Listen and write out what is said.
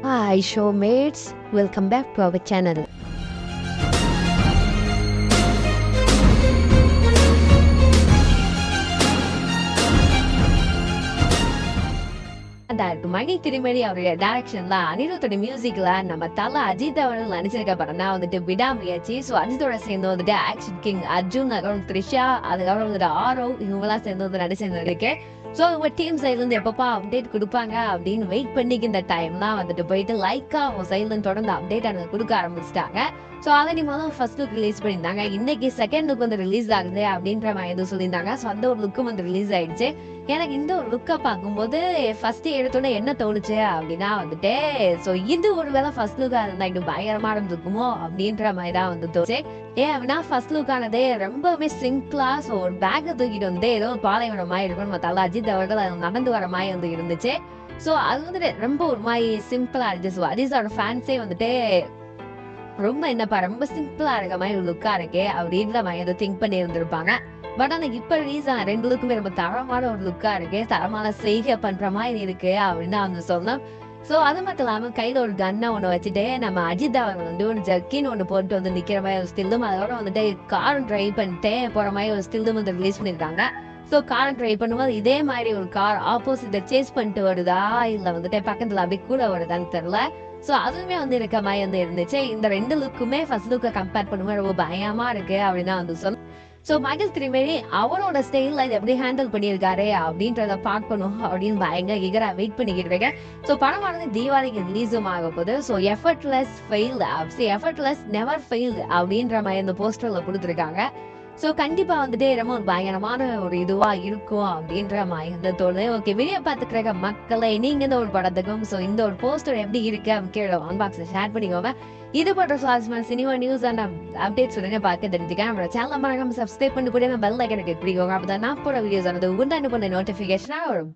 Hi showmates, welcome back to our channel. மணி திருமணி அவருடைய டைரக்ஷன்ல அனிருத்தோட மியூசிக்ல நம்ம தல அஜித் அவர்கள் நடிச்சிருக்க படம் தான் வந்துட்டு விடாமுயற்சி. ஸோ அஜித்தோட சேர்ந்து வந்துட்டு ஆக்ஷன் கிங் அர்ஜுன், அதுக்கப்புறம் த்ரிஷா, அதுக்கப்புறம் வந்துட்டு ஆரவ், இவங்கெல்லாம் சேர்ந்து வந்து நடிச்சிருக்கு. ஸோ இவங்க டீம் சைட்ல இருந்து எப்பப்பா அப்டேட் கொடுப்பாங்க அப்படின்னு வெயிட் பண்ணிக்கிற டைம் தான் வந்துட்டு போயிட்டு லைக்கா அவங்க சைட்ல இருந்து தொடர்ந்து அப்டேட் எனக்கு கொடுக்க ஆரம்பிச்சிட்டாங்க. ஸோ ஆல்ரெடி முதல்ல ஃபர்ஸ்ட் லுக் ரிலீஸ் பண்ணியிருந்தாங்க. இன்னைக்கு செகண்ட் லுக் வந்து ரிலீஸ் ஆகுது அப்படின்ற மாதிரி எதுவும் சொல்லியிருந்தாங்க. ஸோ அந்த ஒரு லுக்கும் வந்து ரிலீஸ் ஆயிடுச்சு. எனக்கு இந்த ஒரு லுக்கை பார்க்கும்போது ஃபர்ஸ்ட் எடுத்தோட என்ன தோணுச்சு அப்படின்னா வந்துட்டு ஸோ இது ஒரு வேளை ஃபர்ஸ்ட் லுக்கா இருந்தா இன்னும் பயங்கரமா இருந்திருக்குமோ அப்படின்ற மாதிரி தான் வந்து தோணுச்சு. ஏன் அப்படின்னா ஃபர்ஸ்ட் லுக் ஆனதே ரொம்பவே சிம்பிளா, ஸோ ஒரு பேக்கை தூக்கிட்டு வந்து ஏதோ ஒரு பாலைவனம் மாதிரி இருக்கும். நம்ம தல அஜித் அவர்கள் அது நடந்து வர மாதிரி வந்து இருந்துச்சு. ஸோ அது வந்துட்டு ரொம்ப ஒரு மாதிரி சிம்பிளா இருந்துச்சு. ஸோ அஜித்தோட ஃபேன்ஸே வந்துட்டு ரொம்ப என்னப்பா ரொம்ப சிம்பிளா இருக்க மாதிரி ஒரு லுக்கா இருக்கே அப்படின்ற மாதிரி ஏதோ திங்க் பண்ணி இருந்திருப்பாங்க. பட் ஆனா இப்ப ரிலீஸ் ஆன ரெண்டு லுக்குமே ரொம்ப தரமான ஒரு லுக்கா இருக்கு, தரமான செய்கை பண்ற மாதிரி இருக்கு அப்படின்னு அவங்க சொன்னோம். சோ அது மட்டும் இல்லாம கையில ஒரு கன்னை ஒண்ணு வச்சுட்டு நம்ம அஜித் அவர்கள் வந்து ஒரு ஜர்க்கின் ஒண்ணு போட்டு வந்து நிக்கிற மாதிரி ஒரு ஸ்டில்லும், அதோட வந்துட்டு கார் டிரைவ் பண்ணிட்டே போற மாதிரி ஒரு ஸ்டில்லும் வந்து ரிலீஸ் பண்ணிருக்காங்க. சோ கார் டிரைவ் பண்ணும்போது இதே மாதிரி ஒரு கார் ஆப்போசிட்ட சேஸ் பண்ணிட்டு வருதா இல்ல வந்துட்டு பக்கத்துல அப்படியே கூட வருதான்னு தெரியல. சோ அதுவுமே வந்து இருக்க மாதிரி வந்து இருந்துச்சு. இந்த ரெண்டு லுக்குமே ஃபர்ஸ்ட் லுக்கை கம்பேர் பண்ணும்போது ரொம்ப பயமா இருக்கு அப்படின்னு வந்து சொன்னோம். சோ மகிழ் திருமேனி அவரோட ஸ்டைல்ல இதை எப்படி ஹேண்டில் பண்ணியிருக்காரு அப்படின்றத பார்க்கணும் அப்படின்னு பயங்கர ஈகரா வெயிட் பண்ணிக்கிட்டு இருக்கேன். சோ படமானது தீபாவளிக்கு ரிலீஸும் ஆக போகுது. சோ எஃபர்ட்லெஸ் நெவர் ஃபெயில் அப்படின்ற மாதிரி இந்த போஸ்டர்ல கொடுத்துருக்காங்க. சோ கண்டிப்பா வந்துட்டு ரொம்ப ஒரு பயங்கரமான ஒரு இதுவா இருக்கும் அப்படின்ற மாதிரி வந்து தோணுது. ஓகே, வீடியோ பார்த்துக்கிற மக்களை நீங்க இந்த ஒரு படத்துக்கும் சோ இந்த ஒரு போஸ்டர் எப்படி இருக்கு அப்படின்னு கீழே பாக்ஸ்ல ஷேர் பண்ணிக்கோங்க. இது போன்ற சுவாரஸ்யமான சினிமா நியூஸ் அண்ட் அப்டேட்ஸ் உடனே பார்க்க தெரிஞ்சுக்க நம்மளோட சேனல் மறக்காம சப்ஸ்கிரைப் பண்ணி கூட பெல் ஐக்கனை கிளிக் பண்ணிக்கோங்க. அப்பதான் நான் போற வீடியோஸ் ஆனது உண்டான நோட்டிபிகேஷனா வரும்.